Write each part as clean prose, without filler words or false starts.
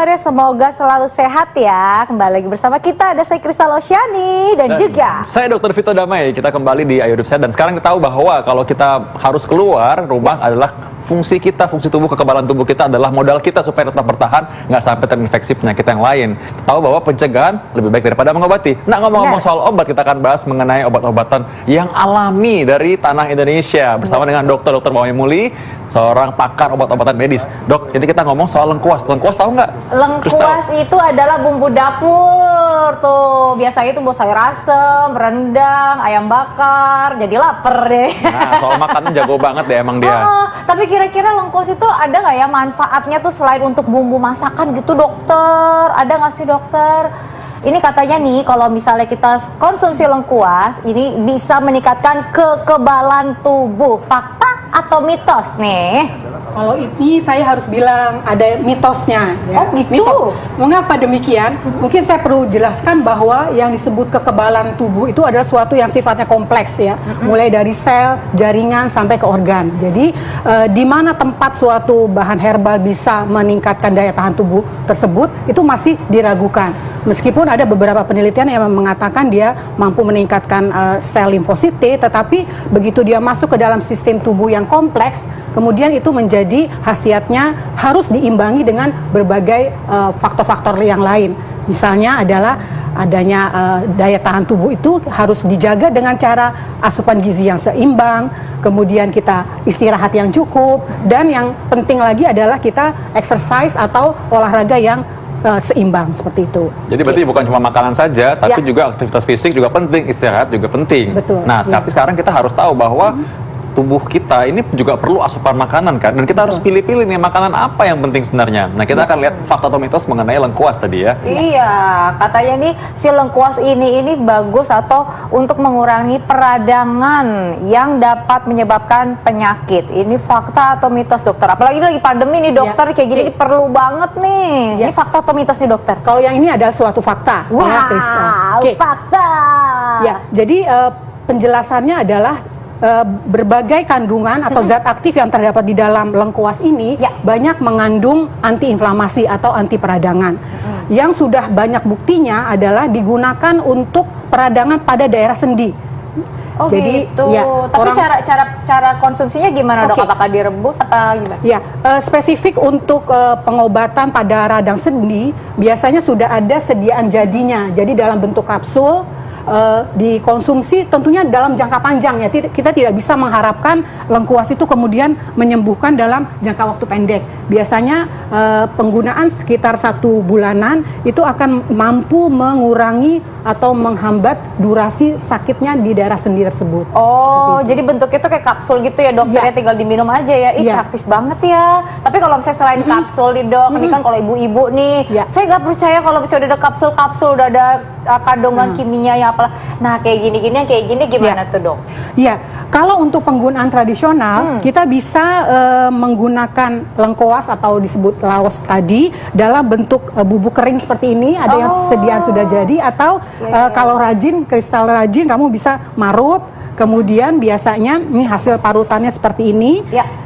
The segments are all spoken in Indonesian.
dokter ya, semoga selalu sehat ya. Kembali lagi bersama kita, ada saya Kristal Osyani dan juga saya Dr. Vito Damai. Kita kembali di Ayo Hidup Sehat, dan sekarang kita tahu bahwa kalau kita harus keluar rumah adalah fungsi kita, fungsi tubuh, kekebalan tubuh kita adalah modal kita supaya tetap bertahan, nggak sampai terinfeksi penyakit yang lain. Tahu bahwa pencegahan lebih baik daripada mengobati. Nah, ngomong-ngomong soal obat, kita akan bahas mengenai obat-obatan yang alami dari tanah Indonesia bersama dengan Dr. Bawai Muli, seorang pakar obat-obatan medis. Dok, jadi kita ngomong soal lengkuas. Lengkuas tahu nggak? lengkuas itu adalah bumbu dapur tuh. Biasanya itu buat sayur asem, rendang, ayam bakar. Jadi lapar deh. Nah, soal makanan jago banget deh emang dia. Tapi kira-kira lengkuas itu ada nggak ya manfaatnya tuh selain untuk bumbu masakan gitu, dokter? Ada nggak sih, dokter? Ini katanya nih, kalau misalnya kita konsumsi lengkuas, ini bisa meningkatkan kekebalan tubuh. Fakta atau mitos nih? Kalau ini saya harus bilang ada mitosnya. Ya. Oh gitu? Mitos. Mengapa demikian? Mungkin saya perlu jelaskan bahwa yang disebut kekebalan tubuh itu adalah suatu yang sifatnya kompleks ya. Mulai dari sel, jaringan, sampai ke organ. Jadi di mana tempat suatu bahan herbal bisa meningkatkan daya tahan tubuh tersebut, itu masih diragukan. Meskipun ada beberapa penelitian yang mengatakan dia mampu meningkatkan sel limfosit T, tetapi begitu dia masuk ke dalam sistem tubuh yang kompleks, kemudian itu menjadi khasiatnya harus diimbangi dengan berbagai faktor-faktor yang lain. Misalnya adalah adanya daya tahan tubuh itu harus dijaga dengan cara asupan gizi yang seimbang, kemudian kita istirahat yang cukup, dan yang penting lagi adalah kita exercise atau olahraga yang seimbang seperti itu. Jadi berarti bukan cuma makanan saja, tapi juga aktivitas fisik juga penting, istirahat juga penting. Betul. Nah, tapi sekarang kita harus tahu bahwa tubuh kita ini juga perlu asupan makanan kan, dan kita harus pilih-pilih nih makanan apa yang penting sebenarnya. Nah, kita akan lihat fakta atau mitos mengenai lengkuas tadi ya. Iya, katanya nih si lengkuas ini bagus atau untuk mengurangi peradangan yang dapat menyebabkan penyakit. Ini fakta atau mitos, dokter? Apalagi lagi pandemi nih, dokter, kayak gini perlu banget nih. Ini fakta atau mitos nih, dokter? Kalau yang ini adalah suatu fakta. Wow, fakta. Ya, jadi penjelasannya adalah berbagai kandungan atau zat aktif yang terdapat di dalam lengkuas ini banyak mengandung antiinflamasi atau anti peradangan. Yang sudah banyak buktinya adalah digunakan untuk peradangan pada daerah sendi. Oh jadi, gitu. Ya, tapi cara konsumsinya gimana, dok? Apakah direbus atau gimana? Ya, spesifik untuk pengobatan pada radang sendi biasanya sudah ada sediaan jadinya. Jadi dalam bentuk kapsul. Dikonsumsi tentunya dalam jangka panjang ya. Kita tidak bisa mengharapkan lengkuas itu kemudian menyembuhkan dalam jangka waktu pendek. Biasanya penggunaan sekitar 1 bulanan itu akan mampu mengurangi atau menghambat durasi sakitnya di daerah sendi tersebut. Oh, jadi bentuknya itu kayak kapsul gitu ya, dokter? Ya, tinggal diminum aja ya. Ih, praktis banget ya. Tapi kalau misalnya selain kapsul nih, dok, ini kan kalau ibu-ibu nih, saya nggak percaya kalau misalnya udah ada kapsul-kapsul, udah ada kandungan kimia ya apalah. Nah, kayak gini-gini, kayak gini gimana tuh, dok? Iya, kalau untuk penggunaan tradisional, kita bisa menggunakan lengkuas atau disebut laos tadi dalam bentuk bubuk kering seperti ini. Ada yang sediaan sudah jadi, atau kalau rajin, kristal rajin, kamu bisa marut. Kemudian biasanya ini hasil parutannya seperti ini.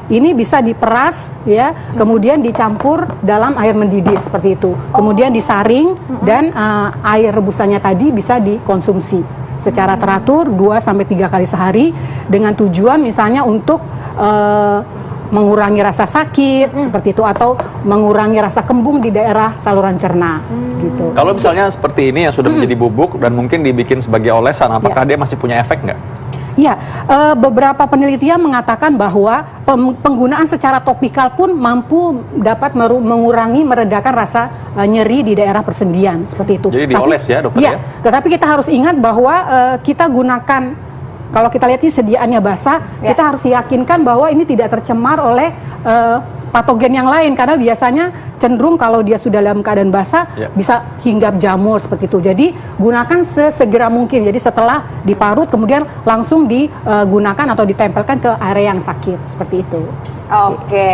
Ini bisa diperas ya, kemudian dicampur dalam air mendidih seperti itu. Kemudian disaring dan air rebusannya tadi bisa dikonsumsi secara teratur 2-3 kali sehari dengan tujuan misalnya untuk mengurangi rasa sakit seperti itu, atau mengurangi rasa kembung di daerah saluran cerna gitu. Kalau misalnya seperti ini yang sudah menjadi bubuk dan mungkin dibikin sebagai olesan, apakah dia masih punya efek nggak? Ya, beberapa penelitian mengatakan bahwa penggunaan secara topikal pun mampu dapat mengurangi, meredakan rasa nyeri di daerah persendian seperti itu. Jadi dioles ya, dokter ya? Tetapi kita harus ingat bahwa kita gunakan, kalau kita lihat ini sediaannya basah, kita harus yakinkan bahwa ini tidak tercemar oleh patogen yang lain, karena biasanya cenderung kalau dia sudah dalam keadaan basah bisa hinggap jamur seperti itu. Jadi gunakan sesegera mungkin. Jadi setelah diparut kemudian langsung digunakan atau ditempelkan ke area yang sakit seperti itu. Oke.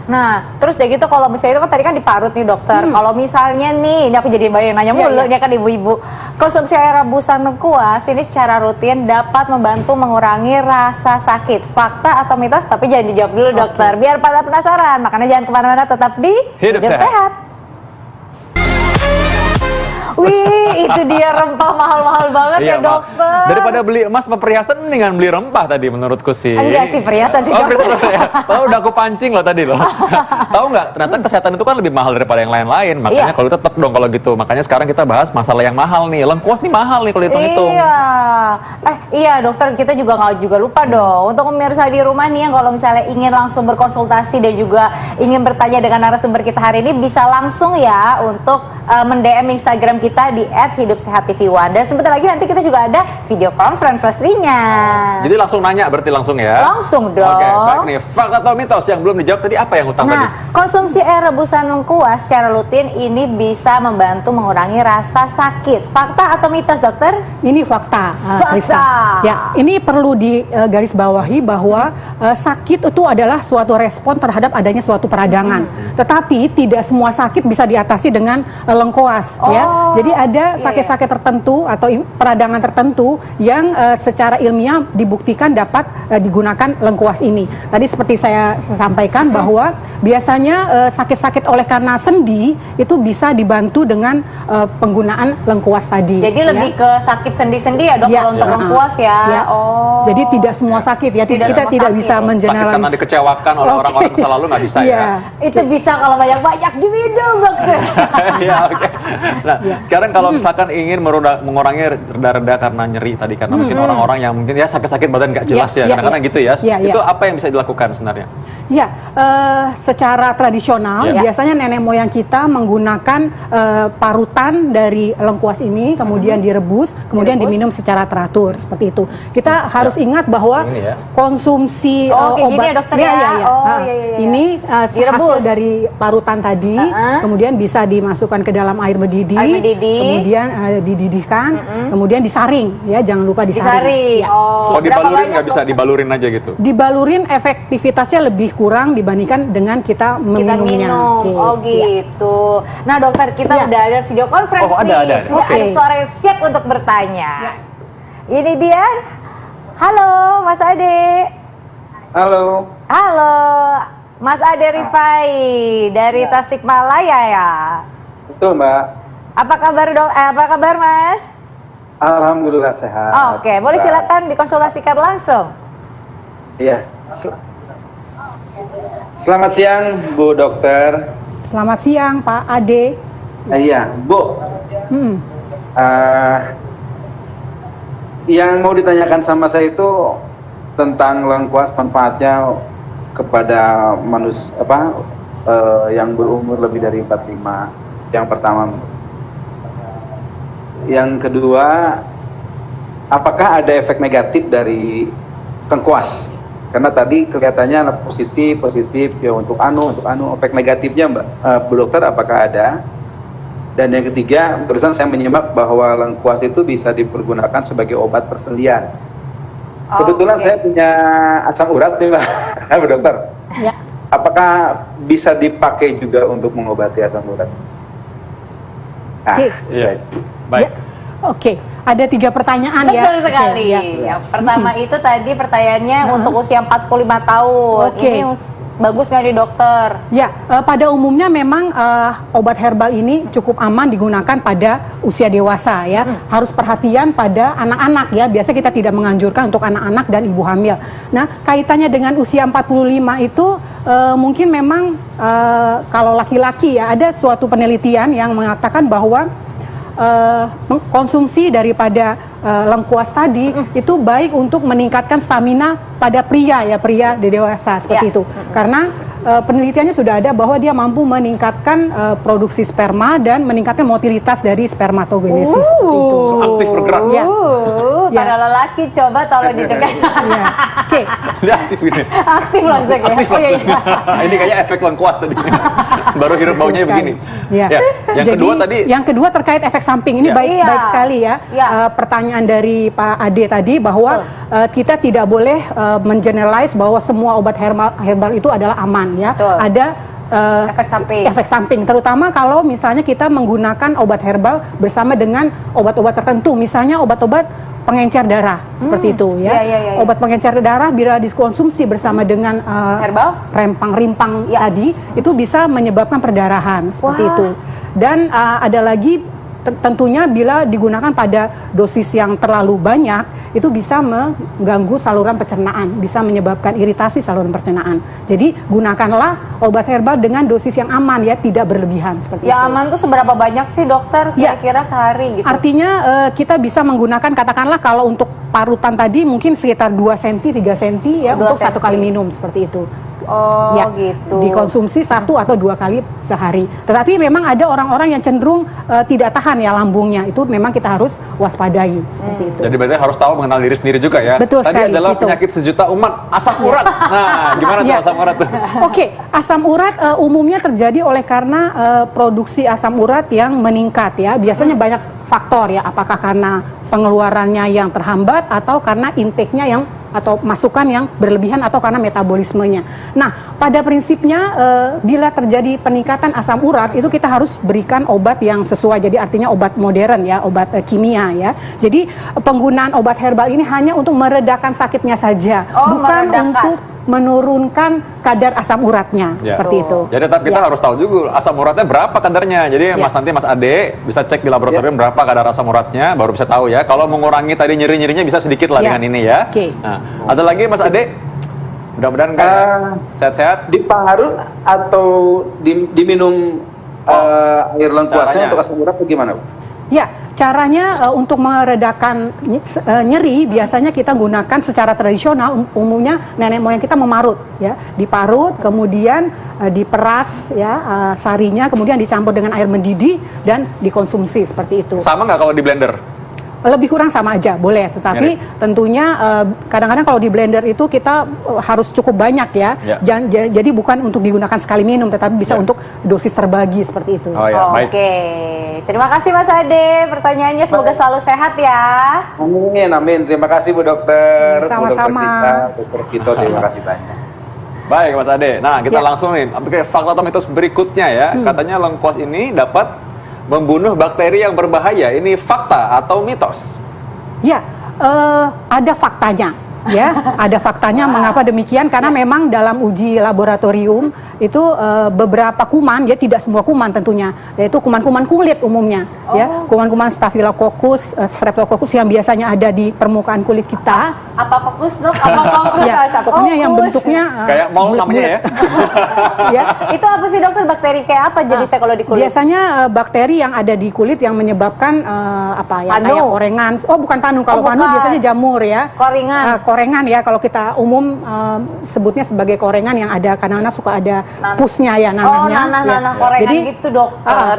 Nah, terus deh gitu, kalau misalnya itu kan tadi kan diparut nih, dokter. Kalau misalnya nih, ini aku jadi banyak nanya mulu, ini kan ibu-ibu. Konsumsi air rebusan lengkuas ini secara rutin dapat membantu mengurangi rasa sakit. Fakta atau mitos? Tapi jangan dijawab dulu, dokter. Biar pada penasaran. Makanya jangan kemana-mana, tetap di Hidup Sehat. Wih, itu dia rempah mahal-mahal banget ya Iya, Mak. dokter. Daripada beli emas sama perhiasan, mendingan beli rempah tadi menurutku sih. Enggak sih, perhiasan sih, Oh, dokter. perhiasan ya. Oh, udah aku pancing loh tadi loh. Tahu nggak? Ternyata kesehatan itu kan lebih mahal daripada yang lain-lain. Makanya Iya. kalau tetap dong kalau gitu. Makanya sekarang kita bahas masalah yang mahal nih. Lengkuas nih mahal nih kalau hitung-hitung. Iya, iya dokter, kita juga nggak juga lupa dong untuk pemirsa di rumah nih yang kalau misalnya ingin langsung berkonsultasi dan juga ingin bertanya dengan narasumber kita hari ini bisa langsung ya untuk mend-DM Instagram kita di @hidupsehat.tv1 dan sebentar lagi nanti kita juga ada video conference pastinya. Jadi langsung nanya berarti langsung ya? Langsung dong. Oke, baik nih. Fakta atau mitos yang belum dijawab tadi apa yang utama tadi? Nah, konsumsi air rebusan lengkuas secara rutin ini bisa membantu mengurangi rasa sakit. Fakta atau mitos, dokter? Ini fakta, Fakta. Krista. Ya, ini perlu digarisbawahi bahwa sakit itu adalah suatu respon terhadap adanya suatu peradangan. Tetapi tidak semua sakit bisa diatasi dengan lengkuas, ya. Jadi ada sakit-sakit tertentu atau peradangan tertentu yang secara ilmiah dibuktikan dapat digunakan lengkuas ini. Tadi seperti saya sampaikan bahwa biasanya sakit-sakit oleh karena sendi itu bisa dibantu dengan penggunaan lengkuas tadi. Jadi ya. lebih ke sakit sendi-sendi ya dok Ya, kalau untuk ya. lengkuas ya. Ya. Oh. Jadi tidak semua sakit ya. Tidak Kita semua tidak sakit. bisa Sakit karena mengeneralis. dikecewakan oleh Oke. orang-orang masa lalu nggak bisa Iya. ya? Itu bisa kalau banyak-banyak diminum dokter. Iya, oke. Nah, sekarang kalau misalkan ingin mengurangi reda-reda karena nyeri tadi, karena mungkin orang-orang yang mungkin ya sakit-sakit badan nggak jelas Ya, ya, kadang-kadang gitu ya. Ya, ya. Itu apa yang bisa dilakukan sebenarnya? Ya, secara tradisional Ya. biasanya nenek moyang kita menggunakan parutan dari lengkuas ini, kemudian direbus, kemudian diminum secara teratur seperti itu. Kita harus ingat bahwa Ini ya. konsumsi Oh, kayak gini obat ya, dokter ya? Oh, iya, iya, iya. ini Direbus. hasil dari parutan tadi, kemudian bisa dimasukkan ke dalam air mendidih, Air mendidih. kemudian dididihkan, kemudian disaring, ya jangan lupa Disaring. Ya. Oh, Berapa dibalurin banyak, nggak bisa dokter? dibalurin aja gitu? Dibalurin efektivitasnya lebih kurang dibandingkan dengan kita Kita meminumnya. minum. Oke, Oh ya. gitu. Nah dokter, kita Ya. udah ada video conference Oh, ada, nih. ada. Sudah Oke. ada suara yang siap untuk bertanya. Ini dia. Halo Mas Ade. Halo, Halo Mas Ade Rifai dari Tasikmalaya ya. betul Mbak. Apa kabar dok? Apa kabar Mas? Alhamdulillah sehat. Oke, boleh Mbak. silakan dikonsultasikan langsung. Iya. Selamat siang Bu Dokter. Selamat siang Pak Ade. Iya Bu. Hmm. Yang mau ditanyakan sama saya itu tentang lengkuas manfaatnya kepada manusia yang berumur lebih dari 45. Yang pertama. Yang kedua, apakah ada efek negatif dari lengkuas? Karena tadi kelihatannya positif ya untuk efek negatifnya Mbak Bu Dokter apakah ada? Dan yang ketiga, terusan saya menyimak bahwa lengkuas itu bisa dipergunakan sebagai obat persendian. Kebetulan Oke. saya punya asam urat nih Mbak Bu Dokter. Ya. Apakah bisa dipakai juga untuk mengobati asam urat? Oke. Iya. Ya. Baik. Oke. Ada 3 pertanyaan ya. Betul sekali. Oke, ya. Yang pertama itu tadi pertanyaannya untuk usia 45 tahun. Oke. Ini bagus nggak nih dokter? Ya, pada umumnya memang obat herbal ini cukup aman digunakan pada usia dewasa ya. Harus perhatian pada anak-anak ya. Biasa kita tidak menganjurkan untuk anak-anak dan ibu hamil. Nah, kaitannya dengan usia 45 itu mungkin memang kalau laki-laki ya ada suatu penelitian yang mengatakan bahwa konsumsi daripada lengkuas tadi itu baik untuk meningkatkan stamina pada pria dewasa seperti Ya. itu. Karena penelitiannya sudah ada bahwa dia mampu meningkatkan produksi sperma dan meningkatkan motilitas dari spermatogenesis seperti itu. So, aktif bergerak. Ya. Ya. Para lelaki coba tolong didengar. Ya. Oke. Dia aktif ini. Aktif langsung ya. Aktif Oh, iya, langsung. iya. Ini kayaknya efek lengkuas tadi. Baru hirup baunya begini. Ya. Yang Jadi, kedua tadi yang kedua terkait efek samping ini Ya. baik Iya. baik sekali ya. Ya. Pertanyaan dari Pak Ade tadi bahwa kita tidak boleh mengeneralize bahwa semua obat herbal itu adalah aman ya. Betul. Ada Efek samping. terutama kalau misalnya kita menggunakan obat herbal bersama dengan obat-obat tertentu, misalnya obat-obat pengencer darah seperti itu ya. Iya, iya, iya. Obat pengencer darah bila dikonsumsi bersama dengan Herbal? rempang-rimpang Ya. tadi itu bisa menyebabkan perdarahan seperti Wah. itu. Dan ada lagi tentunya bila digunakan pada dosis yang terlalu banyak itu bisa mengganggu saluran pencernaan, bisa menyebabkan iritasi saluran pencernaan. Jadi gunakanlah obat herbal dengan dosis yang aman ya, tidak berlebihan seperti Yang itu. aman tuh seberapa banyak sih dokter kira-kira sehari gitu? Artinya kita bisa menggunakan, katakanlah kalau untuk parutan tadi mungkin sekitar 2 cm, 3 cm ya, 2 untuk 1 kali senti. minum seperti itu. Oh Ya, gitu. dikonsumsi 1 atau 2 kali sehari. Tetapi memang ada orang-orang yang cenderung tidak tahan ya lambungnya. Itu memang kita harus waspadai seperti itu. Jadi berarti harus tahu mengenal diri sendiri juga ya. Betul Tadi sekali, adalah gitu. penyakit sejuta umat, asam urat. Nah, gimana tuh Ya. asam urat tuh? Oke, asam urat umumnya terjadi oleh karena produksi asam urat yang meningkat ya. Biasanya banyak faktor ya, apakah karena pengeluarannya yang terhambat atau karena intake-nya yang atau masukan yang berlebihan atau karena metabolismenya. Nah, pada prinsipnya bila terjadi peningkatan asam urat itu kita harus berikan obat yang sesuai. Jadi artinya obat modern ya, obat kimia ya. Jadi penggunaan obat herbal ini hanya untuk meredakan sakitnya saja, Oh, bukan meredakan. untuk menurunkan kadar asam uratnya Ya. seperti itu. Jadi tetap kita Ya. harus tahu juga asam uratnya berapa kadarnya. Jadi Ya. nanti Mas Ade bisa cek di laboratorium berapa kadar asam uratnya, baru bisa tahu ya. Kalau mengurangi tadi nyeri-nyerinya bisa sedikit lah Ya. dengan ini ya. Oke. Nah, ada lagi Mas Ade? Mudah-mudahan enggak ya? Sehat-sehat. Diparut atau diminum air Caranya. lengkuasnya untuk asam urat atau gimana, Bu? Ya, caranya untuk meredakan nyeri biasanya kita gunakan secara tradisional, umumnya nenek moyang kita memarut ya, diparut kemudian diperas ya sarinya, kemudian dicampur dengan air mendidih dan dikonsumsi seperti itu. Sama nggak kalau di blender? Lebih kurang sama aja, boleh. Tetapi tentunya kadang-kadang kalau di blender itu kita harus cukup banyak ya. Ya. Jadi bukan untuk digunakan sekali minum, tetapi bisa Ya. untuk dosis terbagi seperti itu. Oh ya, baik. Oke, terima kasih Mas Ade. Pertanyaannya semoga selalu sehat ya. Amin, amin. Terima kasih Bu Dokter. Sama-sama. Bu Dokter Kita, Dokter Vito, terima kasih banyak. Baik Mas Ade. Nah, kita Ya. langsung nih ke fakta atau mitos berikutnya ya. Katanya lengkuas ini dapat membunuh bakteri yang berbahaya. Ini fakta atau mitos? Ya, ada faktanya. Ya, ada faktanya. Mengapa demikian? Karena memang dalam uji laboratorium itu beberapa kuman, ya tidak semua kuman tentunya, yaitu kuman-kuman kulit umumnya, ya kuman-kuman Staphylococcus, Streptococcus yang biasanya ada di permukaan kulit kita. Apa fokus dok? Apa fokus? Ya, Asa pokoknya yang fokus. bentuknya Kayak mall namanya ya. ya. Itu apa sih dokter? Bakteri kayak apa jenisnya kalau di kulit? Biasanya bakteri yang ada di kulit yang menyebabkan apa ya, Panu. kayak korengan. Oh, bukan panu. Kalau Oh, panu bukan. biasanya jamur ya. Koringan. Korengan ya, kalau kita umum sebutnya sebagai korengan yang ada kadang-kadang suka ada Nanah. pusnya ya, Oh, nanahnya. nanah-nanah Ya. korengan Jadi, gitu dokter.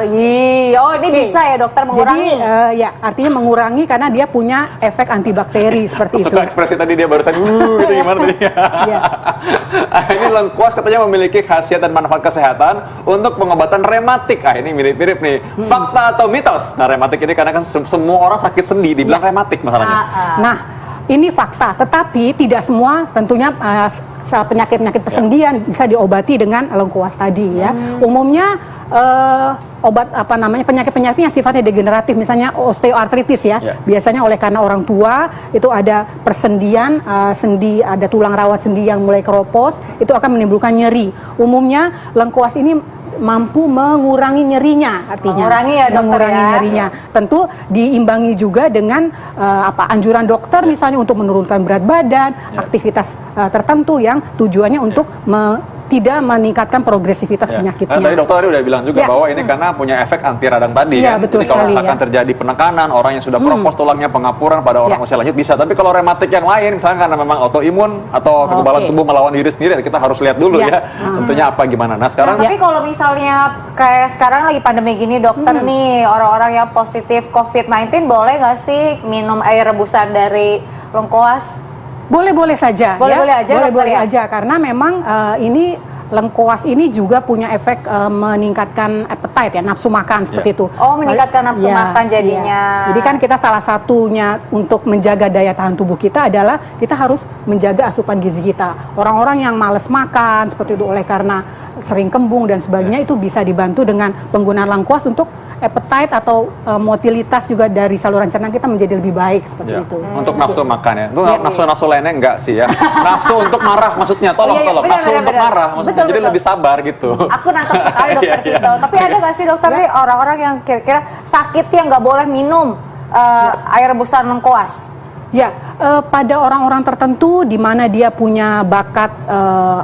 Oh, ini Oke. bisa ya dokter mengurangi. Jadi ya artinya mengurangi karena dia punya efek antibakteri seperti itu. Suka ekspresi tadi dia barusan gitu gimana tadi? Iya. Ini lengkuas katanya memiliki khasiat dan manfaat kesehatan untuk pengobatan rematik. Ah, ini mirip-mirip nih. Fakta atau mitos? Nah, rematik ini karena kan semua orang sakit sendi dibilang rematik masalahnya. Nah, ini fakta, tetapi tidak semua tentunya penyakit-penyakit persendian bisa diobati dengan lengkuas tadi ya. Umumnya obat apa namanya penyakit-penyakit yang sifatnya degeneratif, misalnya osteoartritis ya. Ya. Biasanya oleh karena orang tua itu ada persendian, sendi, ada tulang rawat sendi yang mulai keropos, itu akan menimbulkan nyeri. Umumnya lengkuas ini mampu mengurangi nyerinya, artinya Mengurangi ya, dokter, mengurangi ya. nyerinya. Tentu diimbangi juga dengan anjuran dokter misalnya untuk menurunkan berat badan, aktivitas tertentu yang tujuannya untuk tidak meningkatkan progresivitas Ya. penyakitnya. Karena tadi dokter tadi udah bilang juga Ya. bahwa ini karena punya efek anti radang tadi Ya, kan. betul Jadi kalau sekali, misalkan ya. terjadi penekanan, orang yang sudah keropos tulangnya, pengapuran pada orang Ya. usia lanjut bisa. Tapi kalau rematik yang lain, misalnya karena memang autoimun atau kekebalan Oke. tubuh melawan diri sendiri, kita harus lihat dulu Ya. ya. Tentunya apa gimana. Nah, sekarang Tapi kalau misalnya kayak sekarang lagi pandemi gini dokter nih, orang-orang yang positif COVID-19 boleh nggak sih minum air rebusan dari lengkuas? Boleh-boleh saja, Boleh-boleh ya. aja, Boleh-boleh dokter, ya? aja, karena memang ini lengkuas ini juga punya efek meningkatkan appetite ya, nafsu makan seperti itu. Oh, meningkatkan nafsu makan jadinya. Jadi kan kita salah satunya untuk menjaga daya tahan tubuh kita adalah kita harus menjaga asupan gizi kita. Orang-orang yang males makan seperti itu oleh karena sering kembung dan sebagainya itu bisa dibantu dengan penggunaan lengkuas untuk appetite atau motilitas juga dari saluran cerna kita menjadi lebih baik seperti ya, itu. untuk nafsu makan ya. Itu Ya. nafsu-nafsu lainnya enggak sih ya. Nafsu untuk marah maksudnya. Tolong, Oh, iya, iya. tolong. Benar, Nafsu benar, untuk benar. marah maksudnya. Betul, Jadi betul. lebih sabar gitu. Aku nangkep sekali dokter Iya, iya. Vito. Tapi ada nggak nggak sih dokter nih orang-orang yang kira-kira sakit yang nggak boleh minum air rebusan lengkuas? Ya, pada orang-orang tertentu di mana dia punya bakat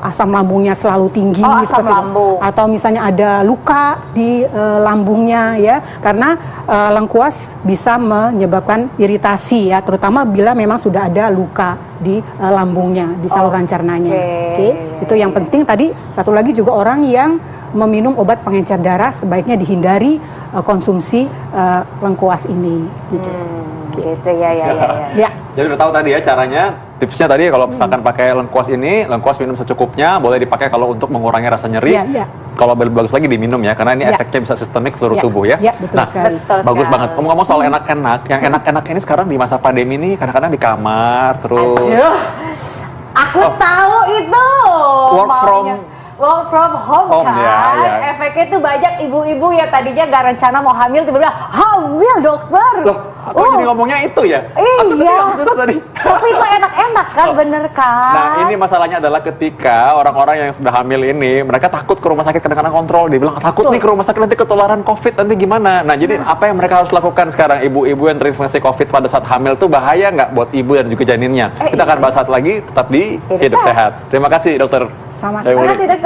asam lambungnya selalu tinggi, Oh, asam seperti itu. lambung. Atau misalnya ada luka di lambungnya ya, karena lengkuas bisa menyebabkan iritasi ya, terutama bila memang sudah ada luka di lambungnya, di saluran cernanya. Oke, itu yang penting. Tadi satu lagi juga orang yang meminum obat pengencer darah sebaiknya dihindari konsumsi lengkuas ini. Gitu. Gitu ya. Ya. Jadi udah tahu tadi ya caranya, tipsnya tadi kalau misalkan pakai lengkuas ini, lengkuas minum secukupnya, boleh dipakai kalau untuk mengurangi rasa nyeri. Ya. Kalau bagus lagi diminum ya, karena ini Ya. efeknya bisa sistemik seluruh Ya. tubuh ya. Ya, betul sekali. Betul Bagus sekali. banget. Ngomong-ngomong soal enak-enak, yang enak-enak ini sekarang di masa pandemi ini kadang-kadang di kamar terus. Aduh, aku tahu itu. Work Work from home home, kan. ya. Efeknya tuh banyak ibu-ibu yang tadinya nggak rencana mau hamil tiba-tiba hamil dokter. Loh, aku jadi ngomongnya itu ya? Aku tadi Iya. habis itu tadi. Tapi itu enak-enak kan, bener kan? Nah, ini masalahnya adalah ketika orang-orang yang sudah hamil ini, mereka takut ke rumah sakit kadang-kadang kontrol. Dia bilang, takut nih ke rumah sakit nanti ketularan COVID, nanti gimana? Nah, jadi apa yang mereka harus lakukan sekarang? Ibu-ibu yang terinfeksi COVID pada saat hamil tuh bahaya nggak buat ibu dan juga janinnya? Kita akan bahas saat lagi, tetap di Hidup Sehat. Terima kasih, dokter. Sama. Dewi Terima Wuling. kasih dokter.